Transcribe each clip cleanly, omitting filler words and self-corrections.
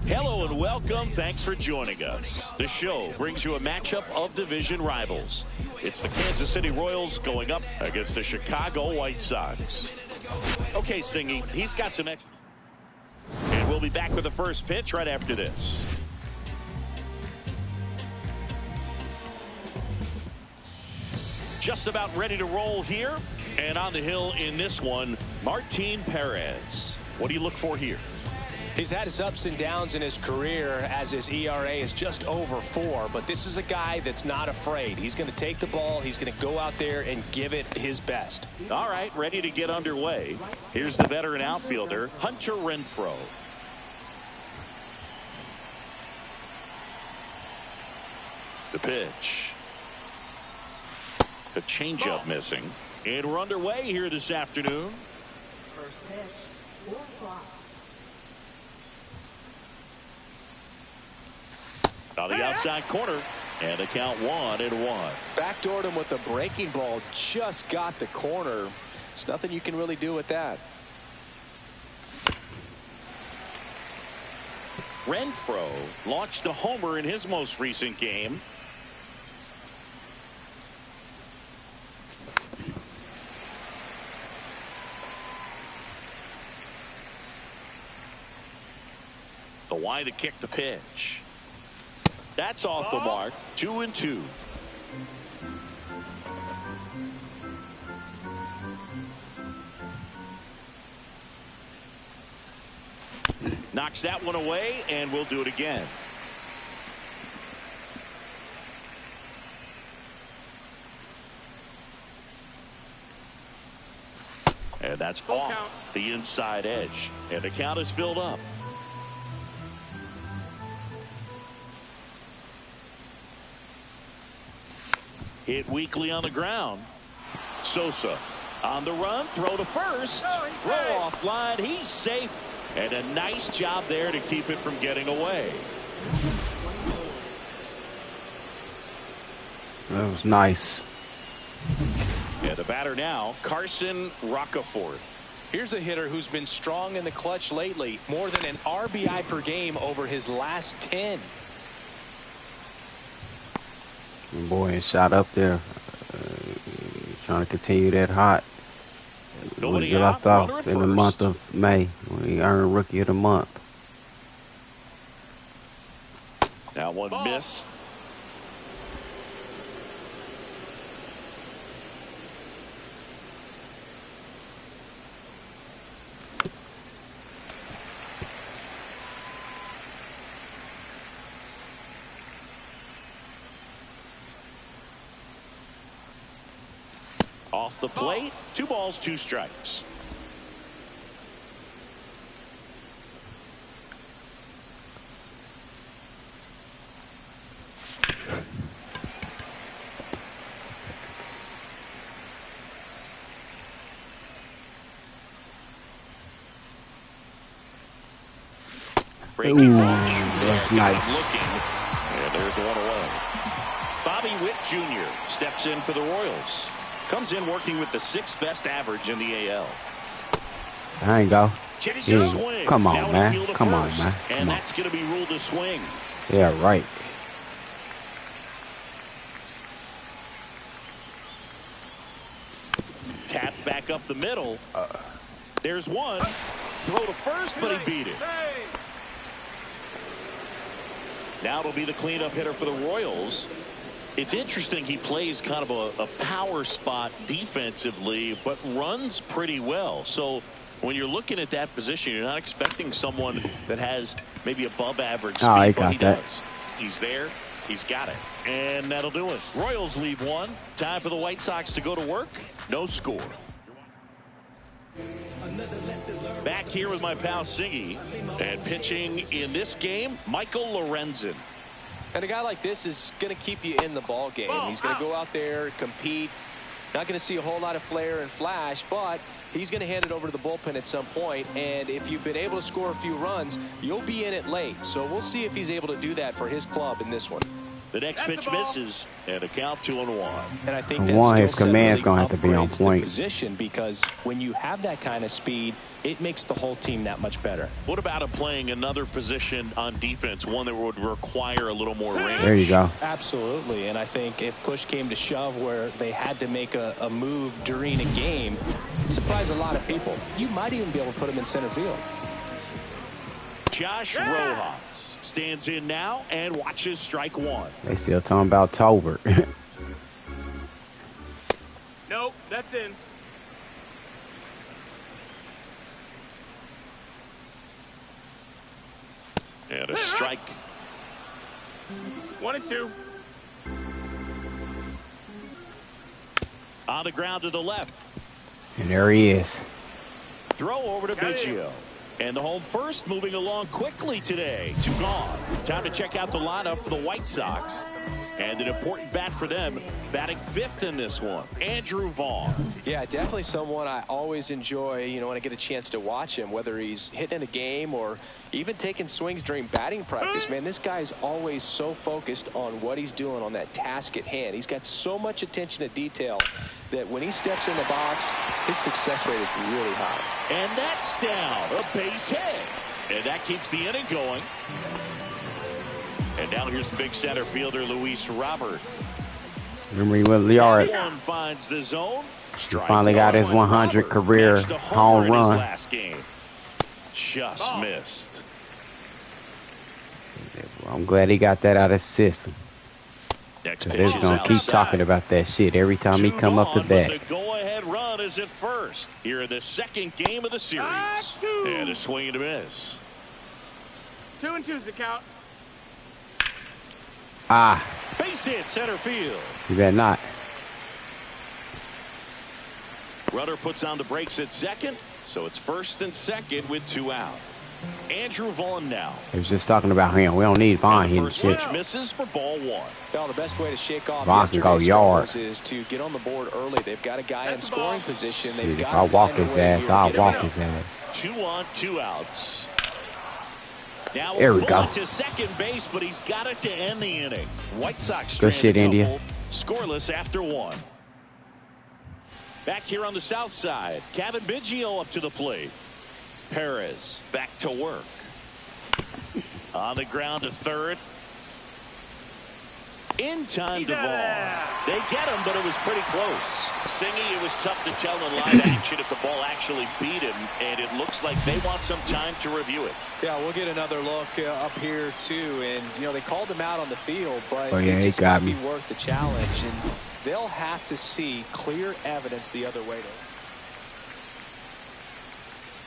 Hello and welcome. Thanks for joining us. The show brings you a matchup of division rivals. It's the Kansas City Royals going up against the Chicago White Sox. Okay, Singy, he's got some extra. And we'll be back with the first pitch right after this. Just about ready to roll here. And on the hill in this one, Martin Perez. What do you look for here? He's had his ups and downs in his career as his ERA is just over 4. But this is a guy that's not afraid. He's going to take the ball. He's going to go out there and give it his best. All right, ready to get underway. Here's the veteran outfielder, Hunter Renfroe. The pitch. A changeup missing. And we're underway here this afternoon. First pitch, 4 o'clock. On the outside corner, and the count 1-1. Backdoored him with a breaking ball, just got the corner. There's nothing you can really do with that. Renfroe launched a homer in his most recent game. The wide to kick the pitch. That's off the mark. 2-2. Knocks that one away, and we'll do it again. And that's off the inside edge. And the count is filled up. Hit weakly on the ground. Sosa on the run. Throw to first. Throw off line. He's safe. And a nice job there to keep it from getting away. That was nice. And the batter now, Carson Roccaforte. Here's a hitter who's been strong in the clutch lately. More than an RBI per game over his last 10. Boy, shot up there. Trying to continue that hot. Nobody we left out, off in the month of May when he earned Rookie of the Month. That one missed. Off the plate, 2 balls, 2 strikes. Breaking ball. That's nice. And there's 1 away. Bobby Witt Jr. steps in for the Royals. Comes in working with the 6th best average in the AL. There you go. Swing. Come on, now man. Come on, man. And that's going to be ruled a swing. Yeah, right. Tap back up the middle. There's one. Throw to first, but he beat it. Now it'll be the cleanup hitter for the Royals. It's interesting, he plays kind of a power spot defensively, but runs pretty well. So when you're looking at that position, you're not expecting someone that has maybe above average speed, he but got he that. does. He's there. He's got it. And that'll do it. Royals leave 1. Time for the White Sox to go to work. No score. Back here with my pal Singy. And pitching in this game, Michael Lorenzen. And a guy like this is going to keep you in the ball game. He's going to go out there, compete. Not going to see a whole lot of flair and flash, but he's going to hand it over to the bullpen at some point. And if you've been able to score a few runs, you'll be in it late. So we'll see if he's able to do that for his club in this one. The next pitch misses, and a count 2-1. And I think his command's going to have to be on point. Position, because when you have that kind of speed, it makes the whole team that much better. What about him playing another position on defense, one that would require a little more range? There you go. Absolutely, and I think if push came to shove where they had to make a move during a game, it surprised a lot of people. You might even be able to put him in center field. Josh Rojas stands in now and watches strike one. They still talking about Tolbert. Nope, that's in. And a strike. 1-2. On the ground to the left. And there he is. Throw over to Biggio. And the home first moving along quickly today. 2 gone. Time to check out the lineup for the White Sox. And an important bat for them, batting 5th in this one, Andrew Vaughn. Yeah, definitely someone I always enjoy, when I get a chance to watch him, whether he's hitting a game or even taking swings during batting practice. Man, this guy's always so focused on what he's doing on that task at hand. He's got so much attention to detail that when he steps in the box, his success rate is really high. And that's down, a base hit. And that keeps the inning going. And now here's the big center fielder, Luis Robert. Remember, he went yard. One finds the zone. Strike Finally got his 100 career home run. Last game. Just missed. I'm glad he got that out of his system. Next They're just gonna keep talking about that shit every time he come up to bat. The go-ahead run is at first here in the second game of the series. And a swing and a miss. 2-2's the count. Base hit center field. You better not. Runner puts on the brakes at second, so it's first and second with 2 out. Andrew Vaughn now. He was just talking about him. We don't need Vaughn hitting First shit. pitch misses for ball 1. Well, the best way to shake off Vaughn can go yard. is to get on the board early. They've got a guy in scoring position. They've If got I walk his ass, I'll walk his ass. 2 on, 2 outs. Now There we go. to second base, but he's got it to end the inning. White Sox Good shit, India. Scoreless after 1. Back here on the south side, Kevin Biggio up to the plate. Perez back to work. On the ground to third. In time to Vaughn. They get him, but it was pretty close. Singy, it was tough to tell in live action if the ball actually beat him, and it looks like they want some time to review it. Yeah, we'll get another look up here too, and they called him out on the field, but it just got might me. be worth the challenge, and they'll have to see clear evidence the other way.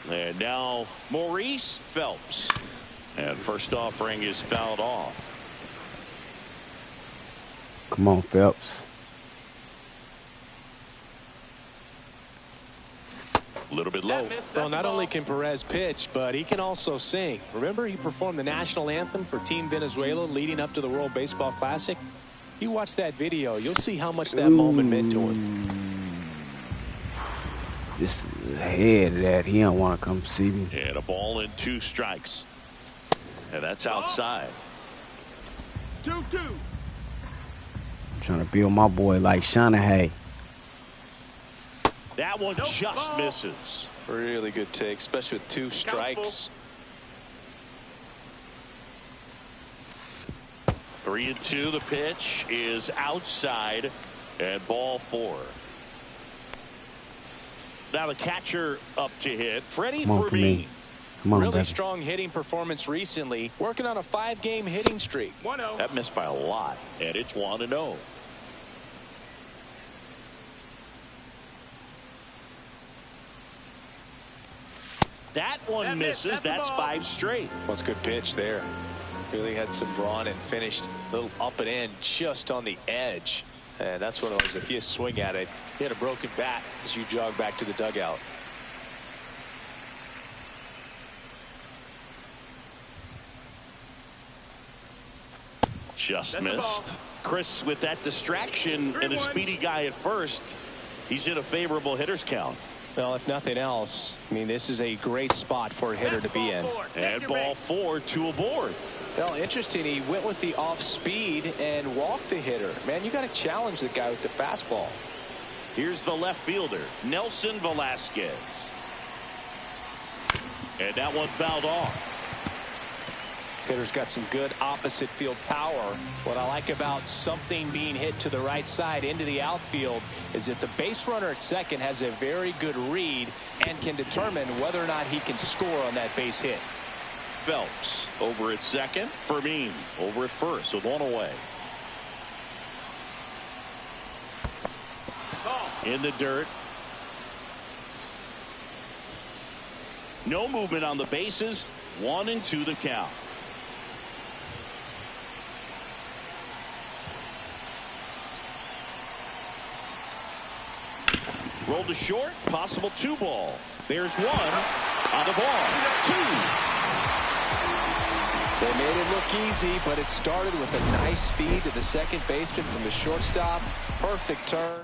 And now Maurice Phelps, and first offering is fouled off. Come on, Phelps. A little bit low. Well, not only can Perez pitch, but he can also sing. Remember, he performed the national anthem for Team Venezuela leading up to the World Baseball Classic. You watch that video, you'll see how much that moment meant to him. This head that he don't want to come see me. And a ball and 2 strikes. And that's outside. 2-2. Trying to build my boy like Shanahan. That one just misses. Really good take, especially with 2 strikes. 3-2. The pitch is outside, and ball 4. Now the catcher up to hit. Freddie Fermin. Come on, really baby. strong hitting performance recently. Working on a 5-game hitting streak. 1-0. That missed by a lot, and it's 1-0. That one misses. That's 5 straight. Well, it's a good pitch there. Really had some run and finished a little up and in just on the edge. And that's one of those, if you swing at it, hit a broken bat as you jog back to the dugout. Just missed. Chris, with that distraction and a speedy guy at first, he's in a favorable hitter's count. Well, if nothing else, I mean, this is a great spot for a hitter to be in. And ball 4, 2 aboard. Well, interesting. He went with the off speed and walked the hitter. Man, you got to challenge the guy with the fastball. Here's the left fielder, Nelson Velasquez. And that one fouled off. Hitter's got some good opposite field power. What I like about something being hit to the right side into the outfield is that the base runner at second has a very good read and can determine whether or not he can score on that base hit. Phelps over at second. Fermin over at first with one away. In the dirt. No movement on the bases. 1-2 the count. Rolled to short. Possible 2-ball. There's one on the ball. 2. They made it look easy, but it started with a nice feed to the second baseman from the shortstop. Perfect turn.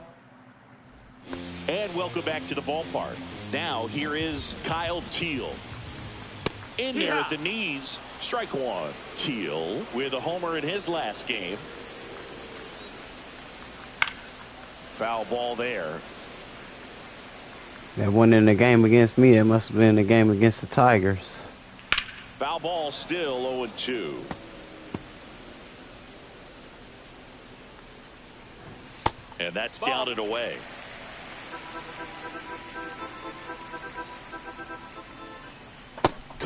And welcome back to the ballpark. Now here is Kyle Teal. In there at the knees. Strike one. Teal with a homer in his last game. Foul ball there. That wasn't in the game against me. That must have been in the game against the Tigers. Foul ball still 0-2. And that's down and away.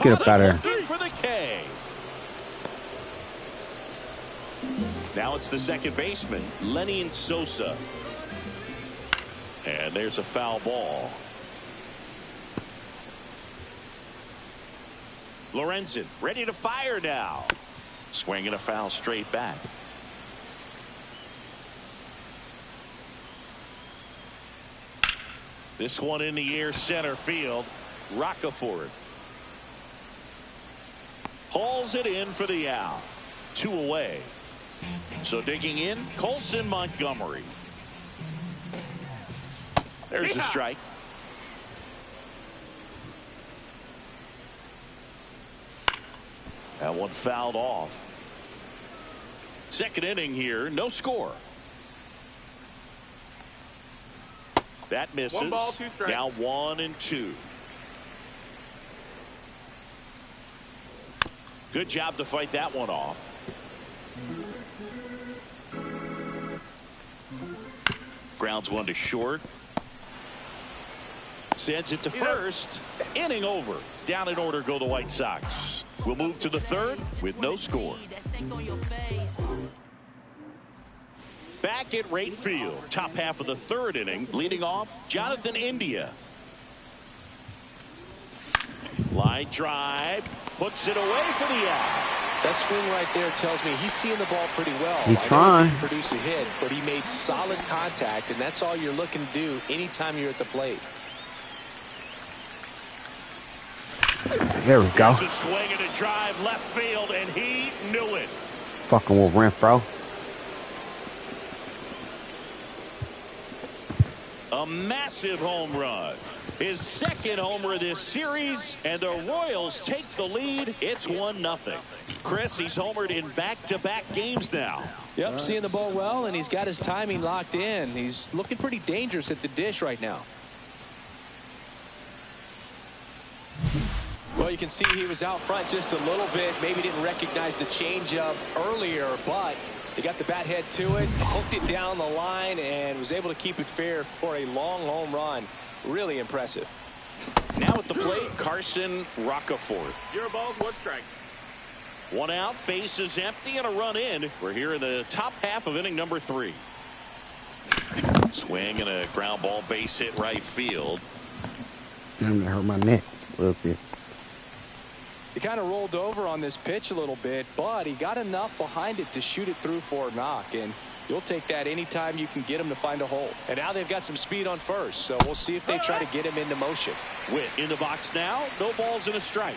Get up out of there. For the K. Now it's the second baseman, Lenny Sosa. And there's a foul ball. Lorenzen ready to fire now. Swinging a foul straight back. This one in the air center field. Roccaforte hauls it in for the out. 2 away. So digging in, Colson Montgomery. There's the strike. That one fouled off. Second inning here, no score. That misses. 1 ball, 2 strikes. Now 1-2. Good job to fight that one off. Grounds one to short. Sends it to first. Inning over. Down in order go the White Sox. We'll move to the third with no score. Back at right field. Top half of the third inning. Leading off, Jonathan India. Line drive. Puts it away for the out. That swing right there tells me he's seeing the ball pretty well. He's trying. He didn't produce a hit, but he made solid contact, and that's all you're looking to do anytime you're at the plate. There we go. It's a swing and a drive left field, and he knew it. Fucking with Renfro. A massive home run. His second homer of this series, and the Royals take the lead. It's 1-0. Chris, he's homered in back-to-back games now. Yep, seeing the ball well, and he's got his timing locked in. He's looking pretty dangerous at the dish right now. Well, you can see he was out front just a little bit. Maybe didn't recognize the changeup earlier, but he got the bat head to it, hooked it down the line, and was able to keep it fair for a long home run. Really impressive. Now at the plate, Carson Roccaforte. 0 balls, 1 strike. 1 out, base is empty, and a run in. We're here in the top half of inning number 3. Swing and a ground ball base hit right field. I'm gonna hurt my neck a little bit. He kind of rolled over on this pitch a little bit, but he got enough behind it to shoot it through for a knock, and you'll take that anytime you can get him to find a hole. And now they've got some speed on first, so we'll see if they try to get him into motion. Witt in the box now. No balls and a strike.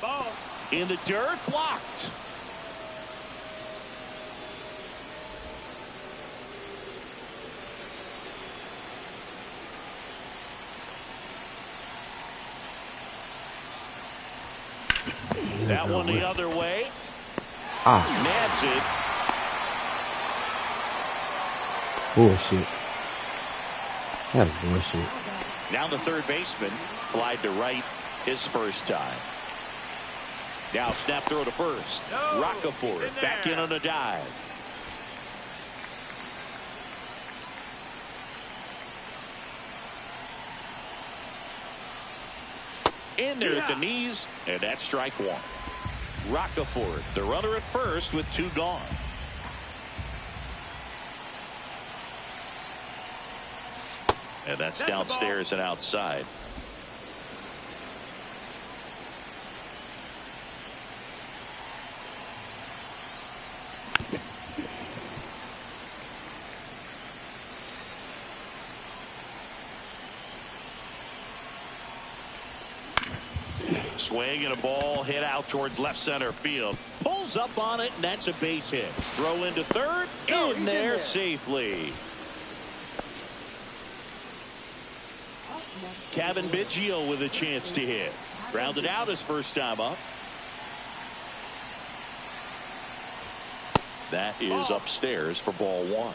Ball. In the dirt, blocked. That one the other way. Nabs it. Bullshit. That is bullshit. Now the third baseman flied to right his first time. Now snap throw to first. Roccaforte back in on a dive. In there at the knees, and that's strike one. Roccaforte, the runner at first with two gone. And that's downstairs and outside. Swing and a ball hit out towards left center field. Pulls up on it, and that's a base hit. Throw into third. In there safely. Kevin Biggio with a chance to hit. Grounded out his first time up. That is upstairs for ball one.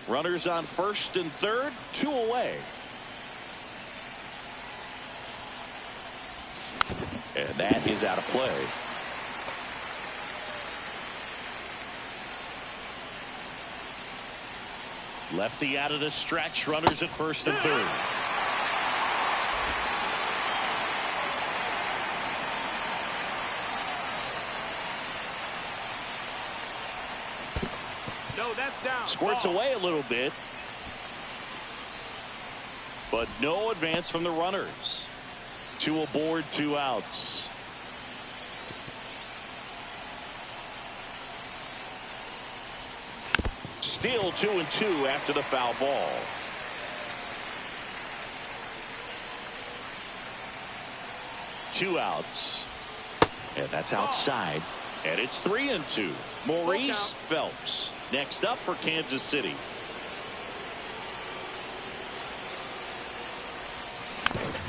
Runners on first and third, two away. And that is out of play. Lefty out of the stretch. Runners at first and third. No, that's down. Squirts away a little bit. But no advance from the runners. Two aboard, two outs. Still 2-2 after the foul ball. Two outs. And that's outside. And it's 3-2. Maurice Phelps next up for Kansas City.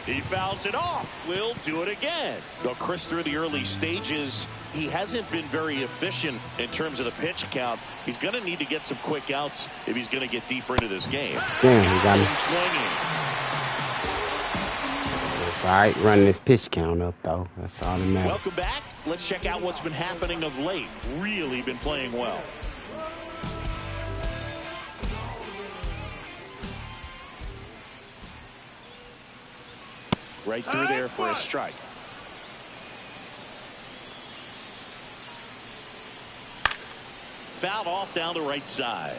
He fouls it off. Will do it again. Though Chris, through the early stages, he hasn't been very efficient in terms of the pitch count. He's going to need to get some quick outs if he's going to get deeper into this game. Damn, he got me. Swinging. It's all right running this pitch count up, though. That's all that matters. Welcome back. Let's check out what's been happening of late. Really been playing well. Right through there for a strike. Fouled off down the right side.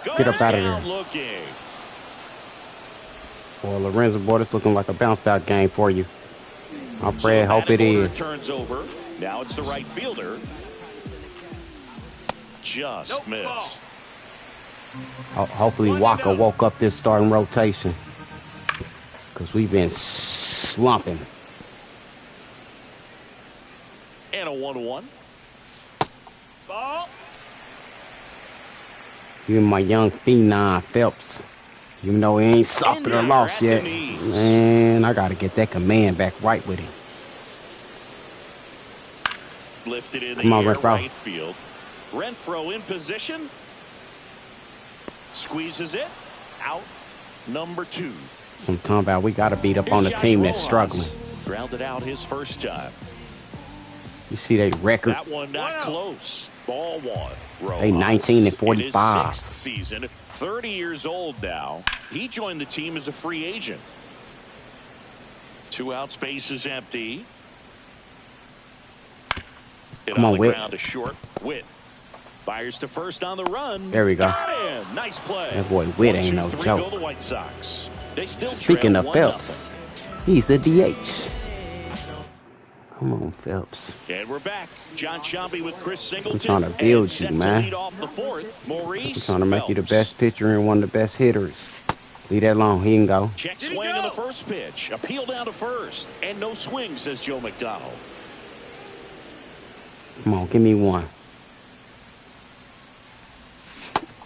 Get up out of there. Looking. Well, Lorenzo, boy, this looking like a bounce-back game for you. I pray, hope it is. Turns over. Now it's the right fielder. Just missed. Hopefully Walker woke up this starting rotation, because we've been slumping. And a 1-1. Ball. Even my young phenom Phelps, even though he ain't suffered a loss yet, man, I got to get that command back right with him. Lifted in the Come on, air, Renfro. right field. Renfro in position. Squeezes it. Out. Number 2. I'm talking about we got to beat up on the team that's struggling. Grounded out his first time. You see that record? That one not close. Ball one. Rojas. They 19 and 45. In his 6th season, 30 years old now. He joined the team as a free agent. 2 out, space is empty. Hit Come on, the Whit. ground to short. Whit fires to first on the run. There we go. Got him. Nice play. That boy Whit ain't no 1-2-3 joke. go the White Sox. They still Speaking trail of 1-0. Phelps, he's a DH. Come on, Phelps. And we're back. John Sciambi with Chris Singleton. I'm trying to build and you, set man. To lead off the 4th, Maurice I'm trying to make you the Phelps. best pitcher and one of the best hitters. Leave that alone. He can go. Check swing on the first pitch. Appeal down to first. And no swing, says Joe McDonald. Come on, give me one.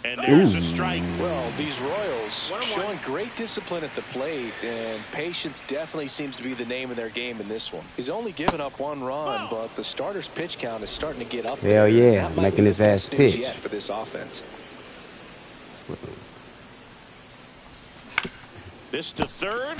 And there's a strike. Well, these Royals showing great discipline at the plate, and patience definitely seems to be the name of their game in this one. He's only given up 1 run, but the starter's pitch count is starting to get up there. Hell yeah, making his ass pitch. Yet for this offense. This to third.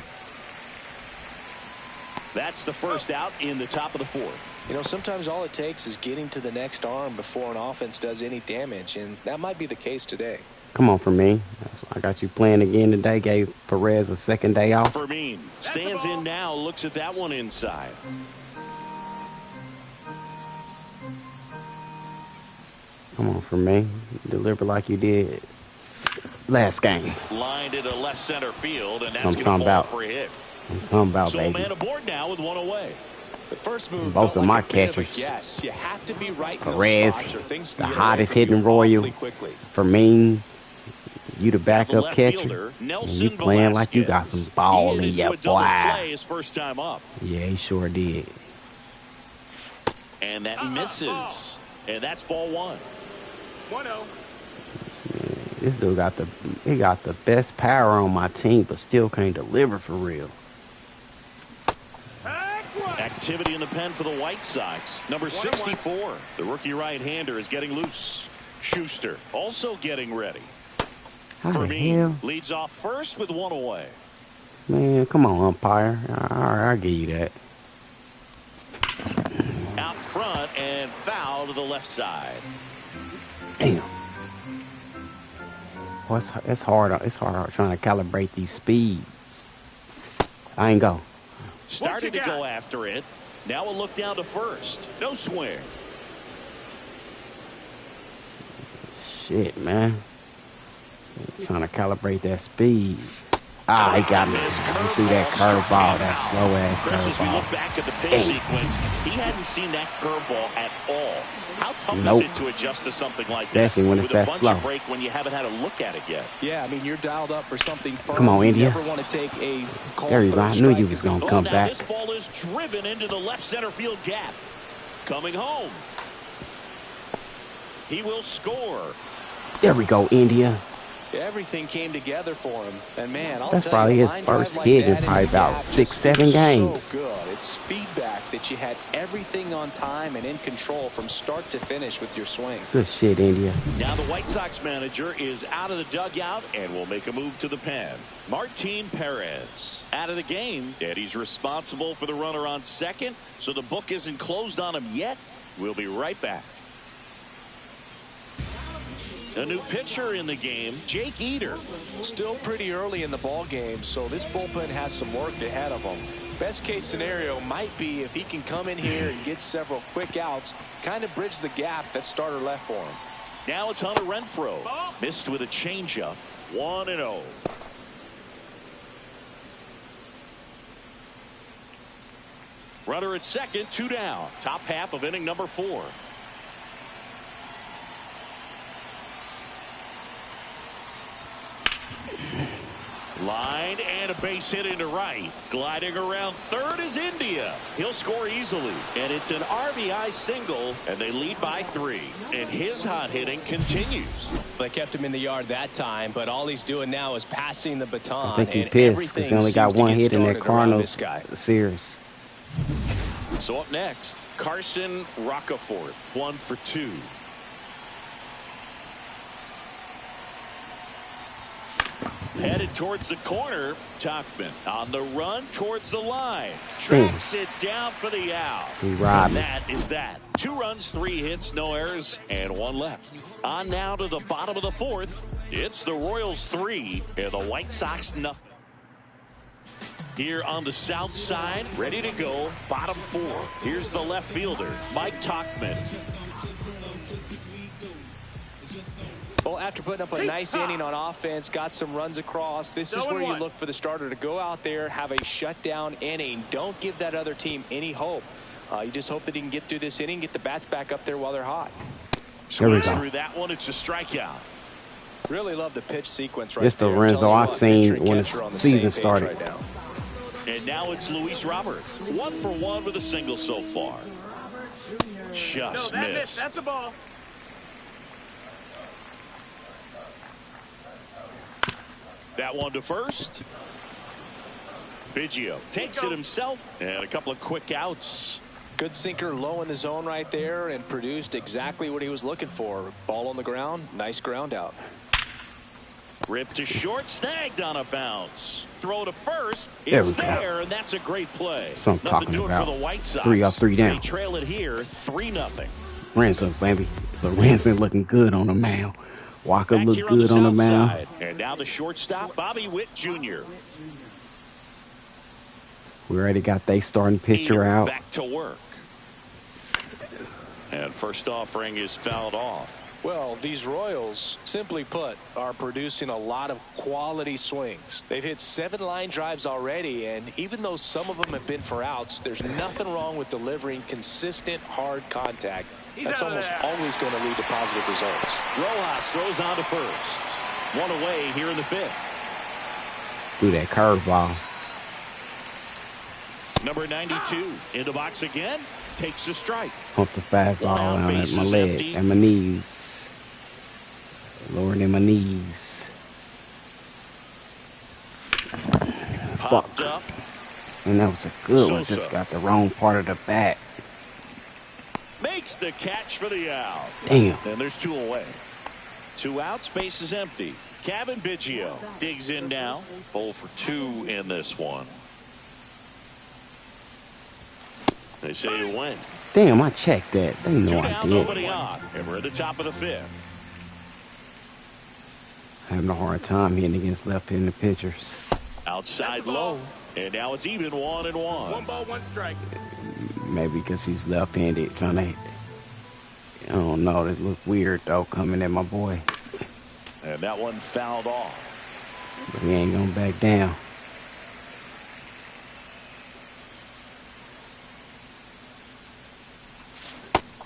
That's the first out in the top of the 4th. You know, sometimes all it takes is getting to the next arm before an offense does any damage, and that might be the case today. Come on, Fermin. That's why I got you playing again today. Gave Perez a second day off. Fermin stands in now, looks at that one inside. Come on, Fermin. Deliver like you did last game. Lined into left center field, and that's Something going to fall about- for a hit. I'm talking about, So baby. a man aboard now with 1 away. The first move Both felt of my like a bit of a catchers. guess. You have to be right in those Perez, spots or things the can get away hottest from you hitting Royal. awfully quickly. Fermin, you the backup left catcher. fielder, And Nelson you playing like you got Velasquez. some ball He hit in into your a double boy. play his first time up. Yeah, he sure did. And that misses. And that's ball 1. 1-0. This dude got the best power on my team, but still can't deliver for real. Activity in the pen for the White Sox. Number 64, the rookie right-hander, is getting loose. Schuster also getting ready. How the Fermin hell? leads off first with 1 away. Man, come on, umpire. All right, I'll give you that. Out front and foul to the left side. Damn. Well, it's hard. It's hard trying to calibrate these speeds. I ain't go. Started to go after it. Now a look down to first. No swing. Shit, man. Trying to calibrate that speed. Ah, he got me. He threw that curveball, that slow ass Chris, as we look curveball. back at the pitch sequence, he hadn't seen that curveball at all. How tough Nope. is it to adjust to something like Especially that? when it's with a that bunch slow. of break when you haven't had a look at it yet. Yeah, I mean, you're dialed up for something firm. Come on, You India. never want to take a cold There you go. third I knew strike you was going to Oh, come now back. this ball is driven into the left center field gap. Coming home. He will score. There we go, India. Everything came together for him, and man, I'll That's tell probably you, a his line drive first like hit in that probably the about gap 6, just 7 feels games. So good. It's feedback that you had everything on time and in control from start to finish with your swing. Good shit, India. Now the White Sox manager is out of the dugout and will make a move to the pen. Martin Perez out of the game, and he's responsible for the runner on second, so the book isn't closed on him yet. We'll be right back. A new pitcher in the game, Jake Eder. Still pretty early in the ball game, so this bullpen has some work ahead of him. Best case scenario might be if he can come in here and get several quick outs, kind of bridge the gap that starter left for him. Now it's Hunter Renfroe. Missed with a changeup. 1-0. Runner at second, 2 down. Top half of inning number 4. Line and a base hit into right. Gliding around third is India. He'll score easily. And it's an RBI single, and they lead by 3. And his hot hitting continues. They kept him in the yard that time, but all he's doing now is passing the baton. I think he and pissed because everything he only got seems to one get hit in that started around this Cardinals guy. series. So up next, Carson Roccaforte, 1 for 2. Headed towards the corner. Tachman on the run towards the line. Tracks it down for the out. He robbed And me. that is that. 2 runs, 3 hits, no errors, and 1 left. On now to the bottom of the 4th. It's the Royals 3 and the White Sox nothing. Here on the south side, ready to go, bottom 4. Here's the left fielder, Mike Tachman. Well, after putting up a nice inning on offense, got some runs across, this is where you look for the starter to go out there, have a shutdown inning. Don't give that other team any hope. You just hope that he can get through this inning, get the bats back up there while they're hot. There we Squeeze go. through that one. It's a strikeout. Really love the pitch sequence right This the there. Lorenzo I seen when the season started. Right now. And now it's Luis Robert. 1 for 1 with a single so far. Just No, that missed. missed. That's the ball. That one to first. Biggio takes it himself, and a couple of quick outs. Good sinker low in the zone right there and produced exactly what he was looking for. Ball on the ground. Nice ground out. Ripped to short, snagged on a bounce. Throw to first. There It's we go. there, and that's a great play. That's what I'm Nothing talking doing about. for the White Sox. 3 up, 3 down. They trail it here, 3-0. Lorenzo, baby. Lorenzo looking good on the mound. Walker Back looked here good on the south mound. side. And now the shortstop, Bobby Witt Jr. We already got they starting pitcher Peter out. back to work. And first offering is fouled off. Well, these Royals, simply put, are producing a lot of quality swings. They've hit 7 line drives already, and even though some of them have been for outs, there's nothing wrong with delivering consistent, hard contact. That's almost always going to lead to positive results. Rojas throws on to first. 1 away here in the 5th. Threw that curveball. Number 92 in the box again. Takes a strike. Pumped the fastball One out, down at bases my leg, empty. at my knees. Lower than my knees. Popped up. And that was a good one. Sosa. Just got the wrong part of the bat. Makes the catch for the out. Damn. And there's 2 away. 2 outs, base is empty. Kevin Biggio digs in now. 0 for 2 in this one. They say you win. Damn, I checked that. They 2 know I down, did. nobody on. And we're at the top of the 5th. Having a hard time hitting against left-handed pitchers. Outside low. And now it's even 1-1. 1 ball, 1 strike. Maybe because he's left-handed, trying to. I don't know. It looked weird though, coming at my boy. And that one fouled off. But he ain't gonna back down.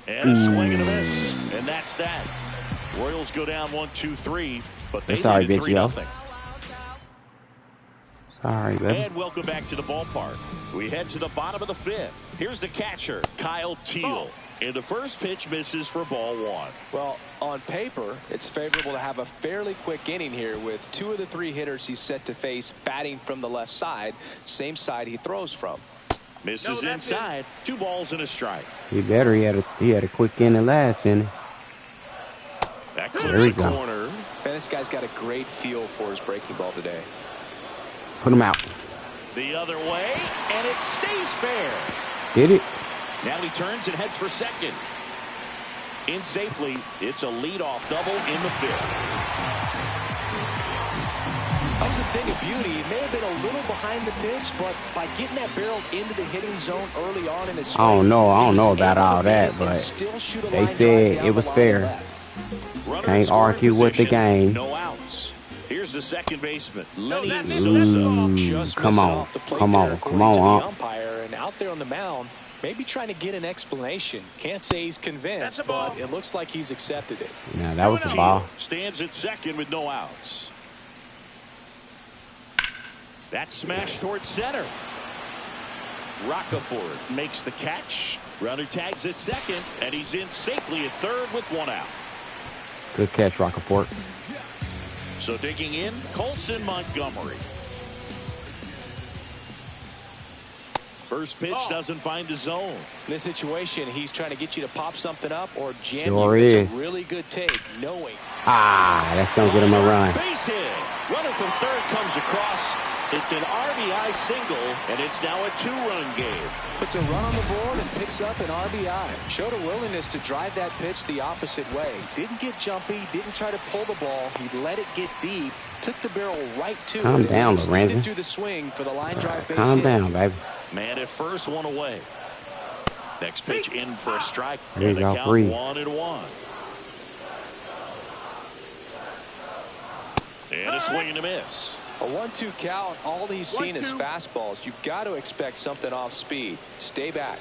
And a swing and a miss. And that's that. Royals go down 1-2-3, but they Sorry, lead at Biggio. 3-0. All right, baby. And welcome back to the ballpark. We head to the bottom of the 5th. Here's the catcher, Kyle Teal. And the first pitch misses for ball 1. Well, on paper, it's favorable to have a fairly quick inning here with 2 of the 3 hitters he's set to face batting from the left side, same side he throws from. Misses inside. 2 balls and a strike. He better. He had a quick inning last inning. That There clips we the go. corner. And this guy's got a great feel for his breaking ball today. Put him out. The other way, and it stays fair. Did it? Now he turns and heads for second. In safely, it's a leadoff double in the 5th. That was a thing of beauty. He may have been a little behind the pitch, but by getting that barrel into the hitting zone early on in his swing, I don't know he was about able all to that, hit and but still shoot a they line drive said down it was the line fair. left. Runner Can't in scoring argue with the position, game. No outs. Here's the second baseman, Lenny that missed. Sosa. Just Come missing on. off the plate Come there, on. according Come on, to the Hump. umpire, and out there on the mound, maybe trying to get an explanation. Can't say he's convinced, That's a ball. but it looks like he's accepted it. Now that was a ball. Stands at second with no outs. That smash towards center. Rockefeller makes the catch. Runner tags at second, and he's in safely at third with 1 out. Good catch, Rockaport. So digging in, Colson Montgomery. First pitch doesn't find the zone. In this situation, he's trying to get you to pop something up or jam Sure you. It's is. a really good take, knowing. That's gonna get him a run. Base hit. Runner from third comes across. It's an RBI single, and it's now a 2-run game. Puts a run on the board and picks up an RBI. Showed a willingness to drive that pitch the opposite way. Didn't get jumpy, didn't try to pull the ball. He let it get deep, took the barrel right to Calm it. down, Extended Lorenzo. through the swing for the line drive base Calm hit. down, baby. Man at first, 1 away. Next pitch in for a strike. There you And the go, count 3. 1-1. And a swing and a miss. A 1-2 count. All he's seen is 1-2. fastballs. You've got to expect something off speed. Stay back.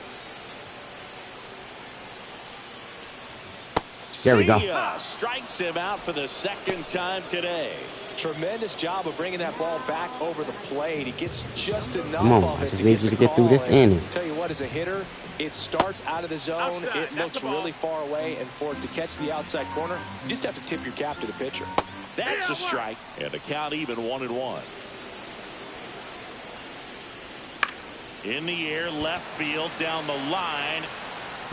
There we go. Strikes him out for the second time today. Tremendous job of bringing that ball back over the plate. He gets just enough Come on, of I it just to need get you the to get through call. this And inning. tell you what, as a hitter, it starts out of the zone. Outside, It that's looks the ball. really far away, and for it to catch the outside corner, you just have to tip your cap to the pitcher. That's a strike, and the count even 1-1. In the air, left field, down the line,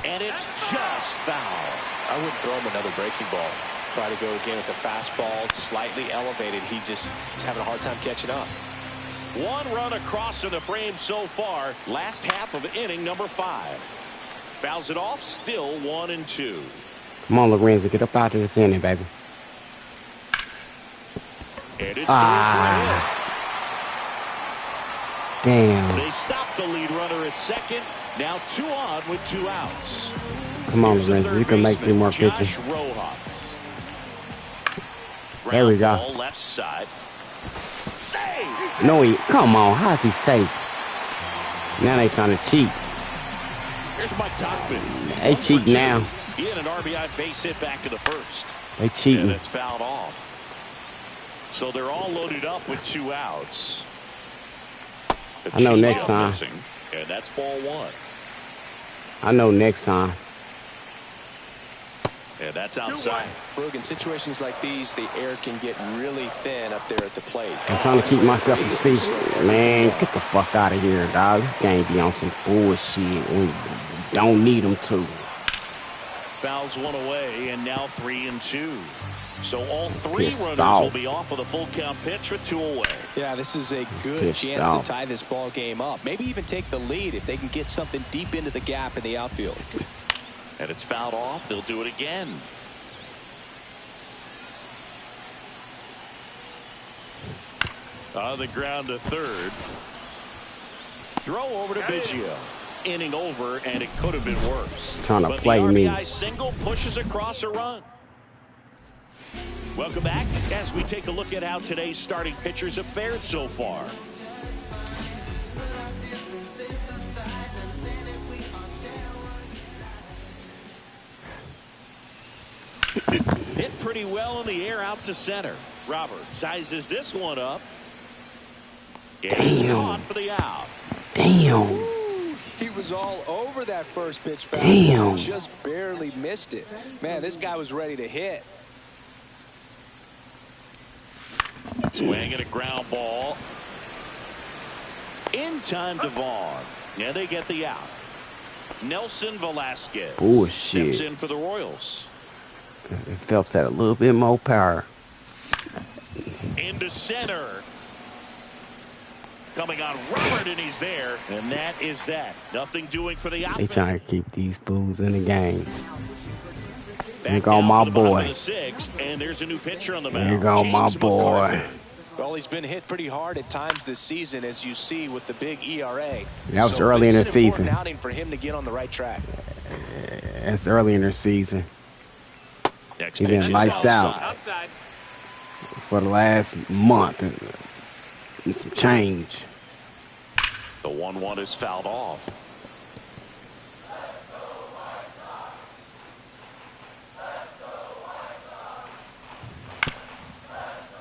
and it's just foul. I wouldn't throw him another breaking ball. Try to go again with the fastball, slightly elevated. He just is having a hard time catching up. One run across in the frame so far. Last half of inning number 5. Fouls it off, still 1-2. Come on, Lorenzo, get up out of this inning, baby. And it's Ah. Damn. They stopped the lead runner at second. Now 2 on with 2 outs. Come on, Here's the Lorenzo, third you can make 3 baseman, more Josh pitches. Rojas. There we Ground go. ball left side. Save! No, come on, how's he safe? Now they trying to cheat. Here's Mike Topman. They 1 for cheat 2. now. He had an RBI base hit back in the first. They And cheating. it's fouled off. So they're all loaded up with 2 outs. I know next changeup time. missing, and that's ball 1. I know next time. And that's outside. Brugge, in situations like these, the air can get really thin up there at the plate. I'm trying to keep myself from see. Man, get the fuck out of here, dog. This game be on some bullshit. We don't need them to. Fouls 1 away, and now 3-2. So all 3 Pissed runners off. will be off with a full count pitch with 2 away. Yeah, this is a good Pissed chance off. to tie this ball game up. Maybe even take the lead if they can get something deep into the gap in the outfield. And it's fouled off. They'll do it again. On the ground to third. Throw over to Biggio. Inning over, and it could have been worse. Trying to But play the me. RBI single pushes across a run. Welcome back as we take a look at how today's starting pitchers have fared so far. Hit pretty well in the air out to center. Robert sizes this one up. And it's Damn. caught for the out. Damn. He was all over that first pitch Damn. fastball. Just barely missed it. Man, this guy was ready to hit. Swing and a ground ball. In time to Vaughn. Yeah, they get the out. Nelson Velasquez Bullshit. steps in for the Royals. Phelps had a little bit more power. Into center. Coming on Robert, and he's there. And that is that. Nothing doing for the They outfield. trying to keep these fools in the game. Back Here go down my for the bottom boy. of the 6th, and there's a new pitcher on the mound. Here go my James boy. McCarthy. Well, he's been hit pretty hard at times this season, as you see with the big ERA. That was early in the this is an important season. outing for him to get on the right track. That's early in their season. Next He been pitch is lights out. outside. Outside. For the last month and some change. The 1-1 is fouled off.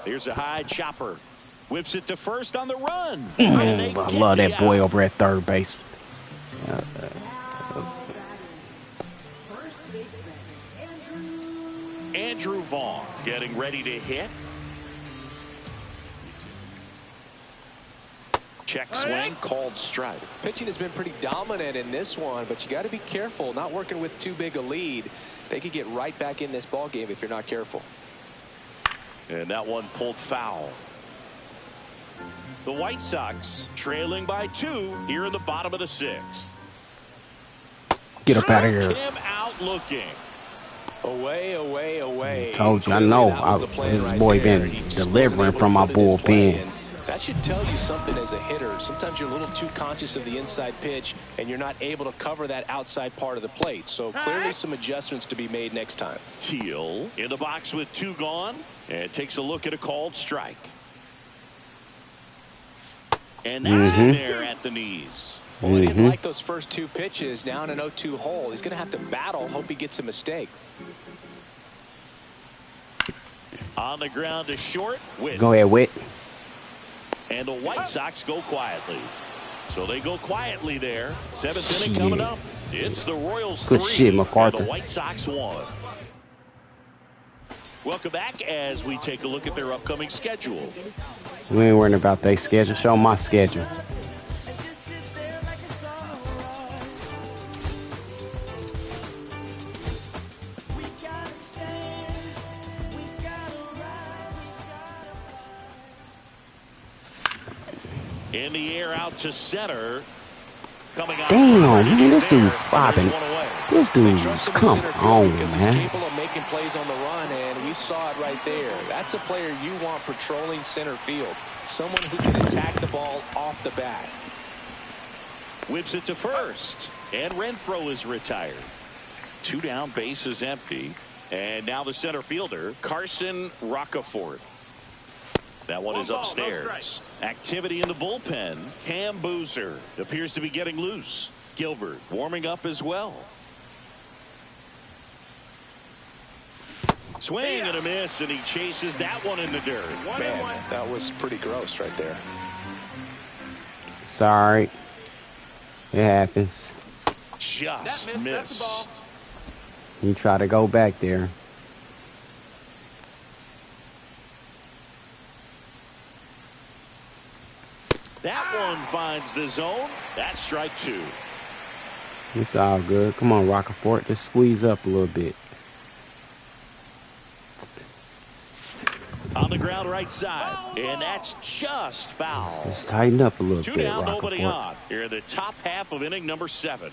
Here's a high chopper. Whips it to first on the run. And they I get love the that boy out. over at third base. First baseman, Andrew Vaughn getting ready to hit. Check swing, called strike. Pitching has been pretty dominant in this one, but you got to be careful. Not working with too big a lead. They could get right back in this ball game if you're not careful. And that one pulled foul. The White Sox trailing by 2 here in the bottom of the 6th. Get up out of Struck here. him out looking. Away, away, away. Told you, I Clearly, know. that was the plan This right boy there. been He just delivering wasn't able from to my put it in play, bullpen. and that should tell you something as a hitter. Sometimes you're a little too conscious of the inside pitch, and you're not able to cover that outside part of the plate. So clearly some adjustments to be made next time. Teal in the box with 2 gone, and takes a look at a called strike. And that's in there at the knees. Well, he didn't like those first 2 pitches. Now in an 0-2 hole. He's going to have to battle. Hope he gets a mistake. On the ground to short. Witt. Go ahead, Witt. And the White Sox go quietly. So they go quietly there. 7th inning coming up. It's the Royals 3 shit, MacArthur. and the White Sox 1. Welcome back as we take a look at their upcoming schedule. We ain't worrying about their schedule. Show my schedule. In the air out to center. Coming out. Damn, man, this dude bobbing. This dude, Trust him in come center field on, because he's man. capable of making plays on the run, and we saw it right there. That's a player you want patrolling center field. Someone who can attack the ball off the bat. Whips it to first. And Renfroe is retired. 2 down, base is empty. And now the center fielder, Carson Rocafort. That one is upstairs. Activity in the bullpen. Cam Boozer appears to be getting loose. Gilbert warming up as well. Swing and a miss, and he chases that one in the dirt. Man, that was pretty gross right there. Sorry. It happens. Just missed. You try to go back there. That one finds the zone. That's strike 2. It's all good. Come on, Rocafort. Just squeeze up a little bit. On the ground right side. And that's just foul. Just tighten up a little 2 bit, down, nobody Rocafort. on. Here in the top half of inning number 7.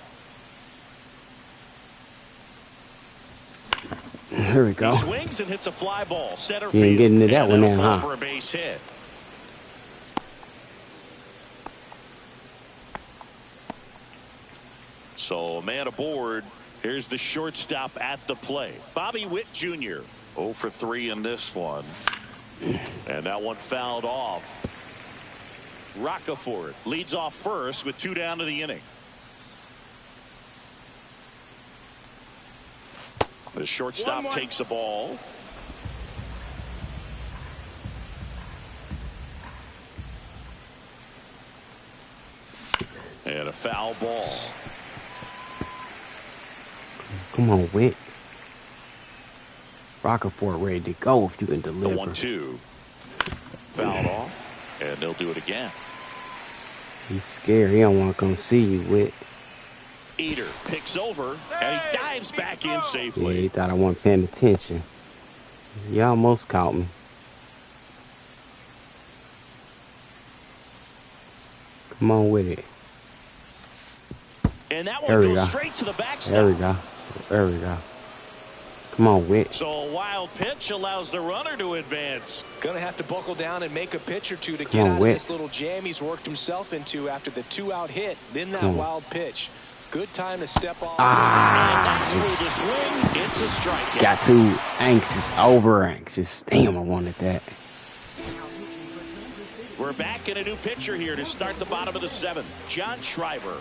Here we go. He swings and hits a fly ball. Center You field. ain't getting to that And one that'll now, fall huh? for a base hit. So a man aboard. Here's the shortstop at the plate. Bobby Witt Jr. 0 for 3 in this one. And that one fouled off. Rocafort leads off first with 2 down to the inning. The shortstop takes the ball. And a foul ball. Come on, Witt. Rocafort ready to go if you can The deliver. 1-2. Fouled off. And they'll do it again. He's scared. He don't want to come see you, Witt. Eater picks over. And he dives back in Yeah, safely. he thought I wasn't paying attention. You almost caught me. Come on with it. And that There one we goes go. straight to the backstop. There we go. There we go. Come on, Witt. So a wild pitch allows the runner to advance. Going to have to buckle down and make a pitch or two to Come get on, out of Witt. this little jam he's worked himself into after the 2-out hit. Then that Come on. wild pitch. Good time to step off. And that's through the swing. It's a strikeout. Got too anxious, over anxious. Damn, I wanted that. We're back in a new pitcher here to start the bottom of the 7th. John Schreiber.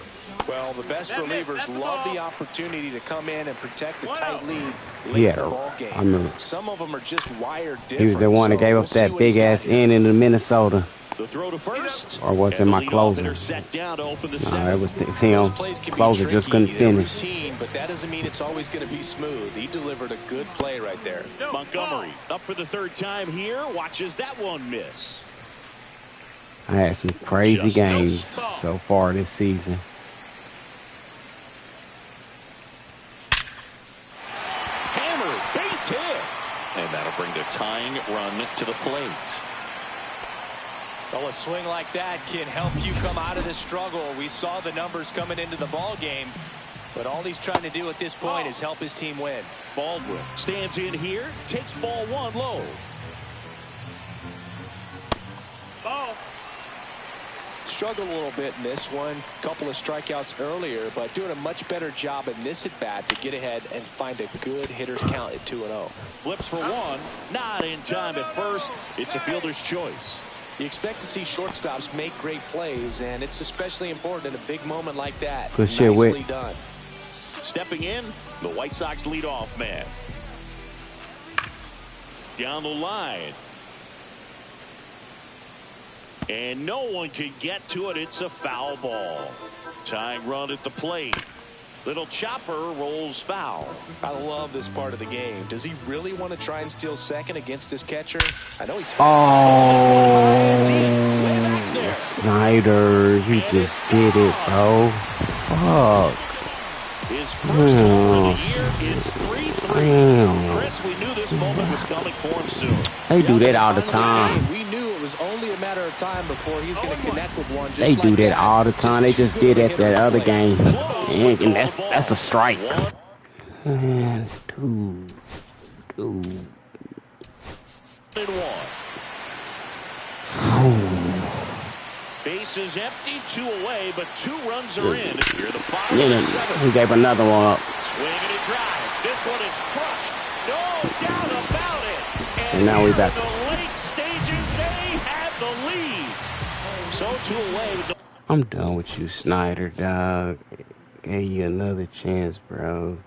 Well, the best relievers love the opportunity to come in and protect the tight lead He late in had the a, ball game. I remember, Some of them are just wired different. he was the one that so gave we'll up see that what he's big got ass here. inning in Minnesota. The throw to first. Or was it And my the leadoff closer? hitter set down to open the No, 7th. it was him. Those plays can be Closer just couldn't tricky, they're finish. routine, but that doesn't mean it's always going to be smooth. He delivered a good play right there. Montgomery up for the 3rd time here. Watches that one miss. I had some crazy Just no games stop. so far this season. Hammered, base hit. And that'll bring the tying run to the plate. Well, a swing like that can help you come out of the struggle. We saw the numbers coming into the ball game, but all he's trying to do at this point is help his team win. Baldwin stands in here, takes ball 1 low. Ball. Struggled a little bit in this one. Couple of strikeouts earlier, but doing a much better job in this at bat to get ahead and find a good hitter's count at 2-0. Flips for 1. Not in time at first. It's a fielder's choice. You expect to see shortstops make great plays, and it's especially important in a big moment like that. Good shit, Nicely Witt. done. Stepping in, the White Sox leadoff man. down the line. And no one can get to it. It's a foul ball. Tying run at the plate. Little chopper rolls foul. I love this part of the game. Does he really want to try and steal second against this catcher? I know he's. Oh, Snyder, you just did it, bro. Fuck. His first home of the year, it's 3-3. Chris, we knew this moment was coming for him soon. They do that all the time. We knew it was only a matter of time before he's going to connect with one. They do that all the time. They just did at that other game. And that's a strike. And two. Base is empty, 2 away, but 2 runs are in. Here the bottom of the 7th. He gave another one up. Swing and a drive. This one is crushed. No doubt about it. And now we back. In the late stages, they have the lead. So 2 away. I'm done with you, Snyder, dog. Gave you another chance, bro.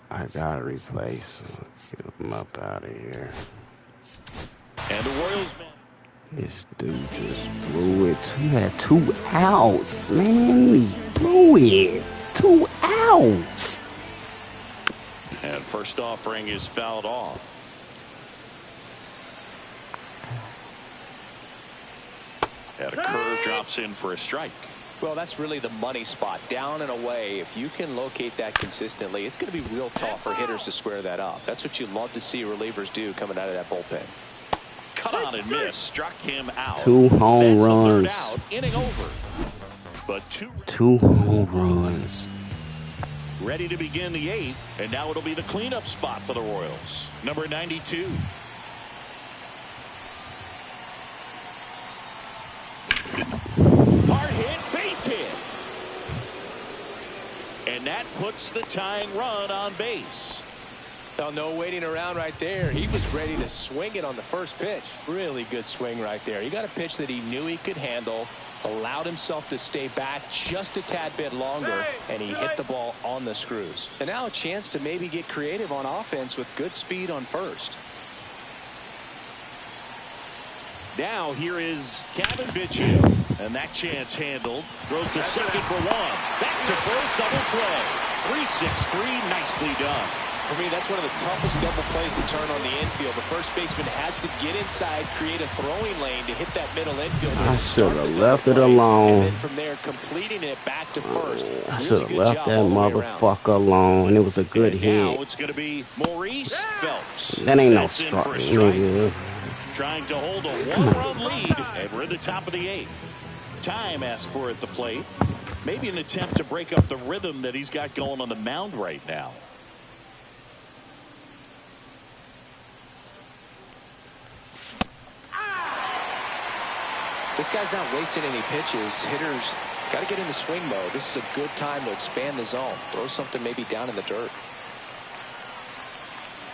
I gotta replace. Get him up out of here. And the Royals, man. This dude just blew it. He had 2 outs, man. He blew it. 2 outs. And first offering is fouled off. And a curve drops in for a strike. Well, that's really the money spot, down and away. If you can locate that consistently, it's going to be real tough for hitters to square that up. That's what you love to see relievers do coming out of that bullpen. Cut on and miss, struck him out. 2 home runs. Out, inning over. But 2 home runs. Ready to begin the 8th, and now it'll be the cleanup spot for the Royals. Number 92. Hard hit, base hit. And that puts the tying run on base. Now, no waiting around right there. He was ready to swing it on the first pitch. Really good swing right there. He got a pitch that he knew he could handle, allowed himself to stay back just a tad bit longer, and he hit the ball on the screws. And now a chance to maybe get creative on offense with good speed on first. Now here is Kevin Biggio, and that chance handled. Throws to second for 1. Back to first, double play. 3-6-3, nicely done. For me, that's one of the toughest double plays to turn on the infield. The first baseman has to get inside, create a throwing lane to hit that middle infield. I should have left it alone. And then from there, completing it back to first. I should have left that motherfucker alone. And it was a good hit. Now it's going to be Maurice Phelps. That ain't no strike, nigga. Trying to hold a 1-run lead, and we're at the top of the 8th. Time asked for at the plate. Maybe an attempt to break up the rhythm that he's got going on the mound right now. This guy's not wasting any pitches. Hitters got to get in the swing mode. This is a good time to expand the zone. Throw something maybe down in the dirt.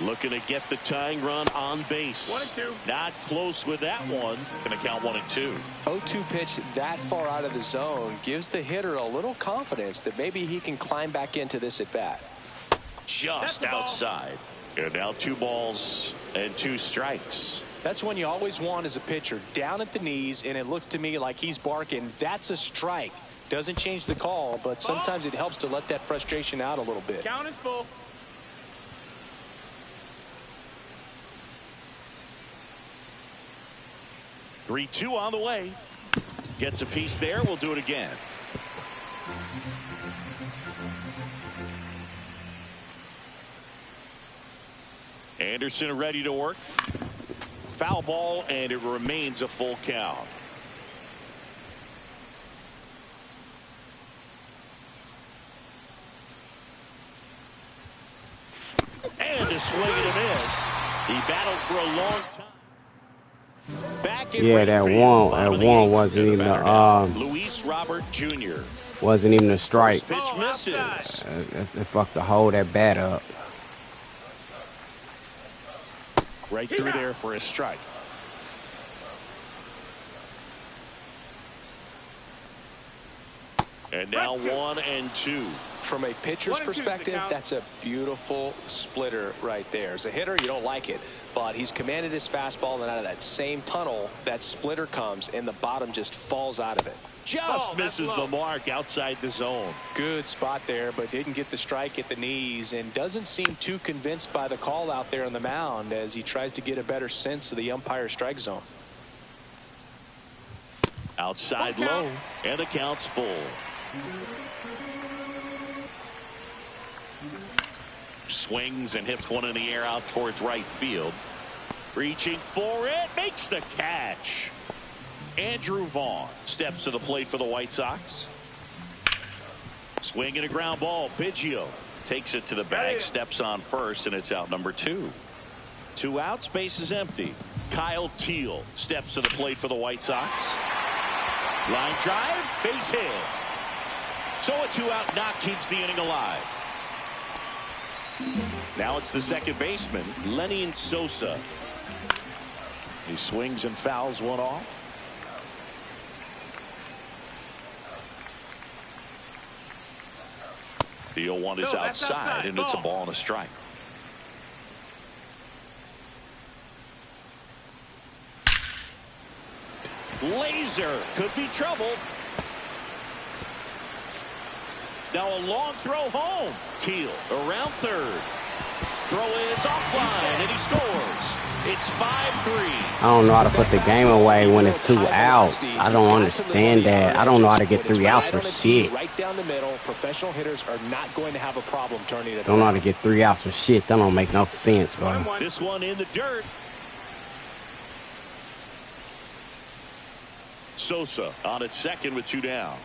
Looking to get the tying run on base. 1-2. Not close with that one. Going to count 1-2. 0-2 pitch that far out of the zone gives the hitter a little confidence that maybe he can climb back into this at bat. Just outside. And now 2 balls and 2 strikes. That's one you always want as a pitcher, down at the knees, and it looks to me like he's barking. That's a strike. Doesn't change the call, but sometimes it helps to let that frustration out a little bit. Count is full. 3-2 on the way. Gets a piece there. We'll do it again. Anderson ready to work. Foul ball, and it remains a full count. And a swing and a miss. He battled for a long time. Yeah, that one wasn't even a Luis Robert Jr. wasn't even a strike. Pitch misses. They fucked to hold that bat up. Right through there for a strike. And now 1-2. From a pitcher's perspective, that's a beautiful splitter right there. As a hitter, you don't like it, but he's commanded his fastball, and out of that same tunnel, that splitter comes, and the bottom just falls out of it. Just misses the mark outside the zone. Good spot there, but didn't get the strike at the knees, and doesn't seem too convinced by the call out there on the mound as he tries to get a better sense of the umpire's strike zone. Outside low, and the count's full. Swings and hits one in the air out towards right field. Reaching for it, makes the catch. Andrew Vaughn steps to the plate for the White Sox. Swing and a ground ball. Biggio takes it to the bag, steps on first, and it's out number 2. 2 outs, base is empty. Kyle Teal steps to the plate for the White Sox. Line drive, base hit. So a 2-out knock keeps the inning alive. Now it's the second baseman, Lenny Sosa. He swings and fouls one off. The 0-1 is outside, and it's a ball and a strike. Laser could be trouble. Now a long throw home. Teal around third. Throw is offline, and he scores. It's 5-3. I don't know how to put the game away when it's 2 outs. I don't understand that. I don't know how to get 3 outs for shit. Right down the middle, professional hitters are not going to have a problem turning it. Don't know how to get 3 outs for shit. That don't make no sense, bro. This one in the dirt. Sosa on at second with 2 down.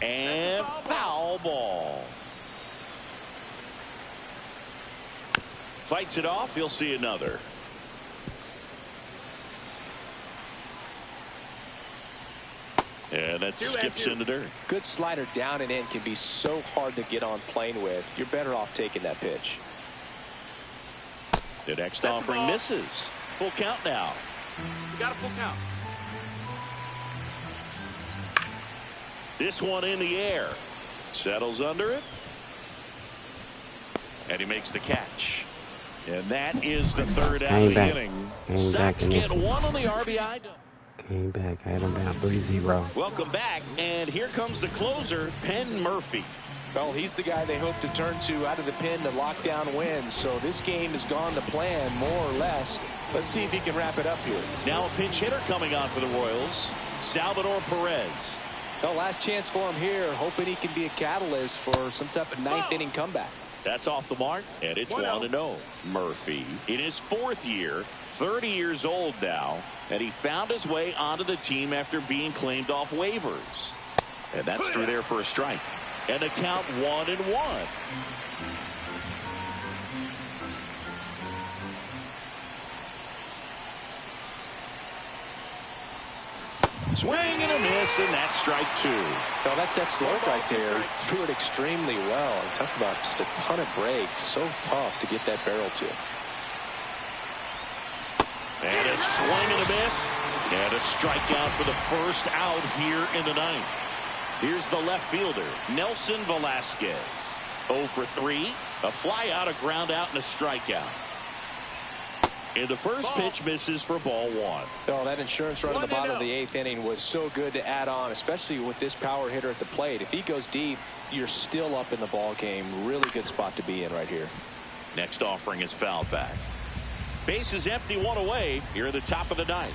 And foul ball. Fights it off. He'll see another. And that skips into dirt. Good slider down and in can be so hard to get on plane with. You're better off taking that pitch. The next offering misses. Full count now. You got a full count. This one in the air. Settles under it. And he makes the catch. And that is the third out of the inning. Sox get 1 on the RBI. Came back. I had him down 3-0. Welcome back. And here comes the closer, Penn Murphy. Well, he's the guy they hope to turn to out of the pen to lock down wins. So this game has gone to plan, more or less. Let's see if he can wrap it up here. Now a pinch hitter coming on for the Royals, Salvador Perez. Well, last chance for him here, hoping he can be a catalyst for some type of ninth-inning comeback. That's off the mark, and it's 1-0. Murphy, in his 4th year, 30 years old now, and he found his way onto the team after being claimed off waivers. And that's through there for a strike. And a count 1-1. Swing and a miss, and that's strike 2. Well, that's that slope right there. Threw it extremely well. And talk about just a ton of breaks. So tough to get that barrel to. And a swing and a miss. And a strikeout for the first out here in the 9th. Here's the left fielder, Nelson Velasquez. 0 for 3. A fly out, a ground out, and a strikeout. And the first pitch misses for ball 1. Oh, that insurance run in the bottom of the 8th inning was so good to add on, especially with this power hitter at the plate. If he goes deep, you're still up in the ball game. Really good spot to be in right here. Next offering is fouled back. Base is empty, 1 away here at the top of the 9th.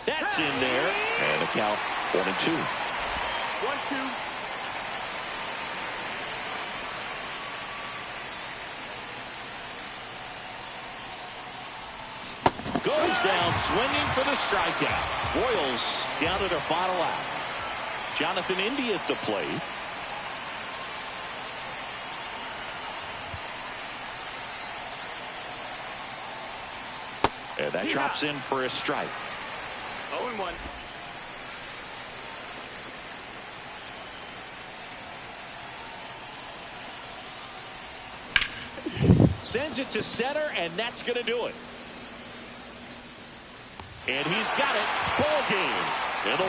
That's in there. And the count 1-2. 1-2. Goes down swinging for the strikeout. Royals down at their final out. Jonathan India at the plate. And that drops in for a strike. 0-1. Sends it to center, and that's going to do it. And he's got it. Ball game.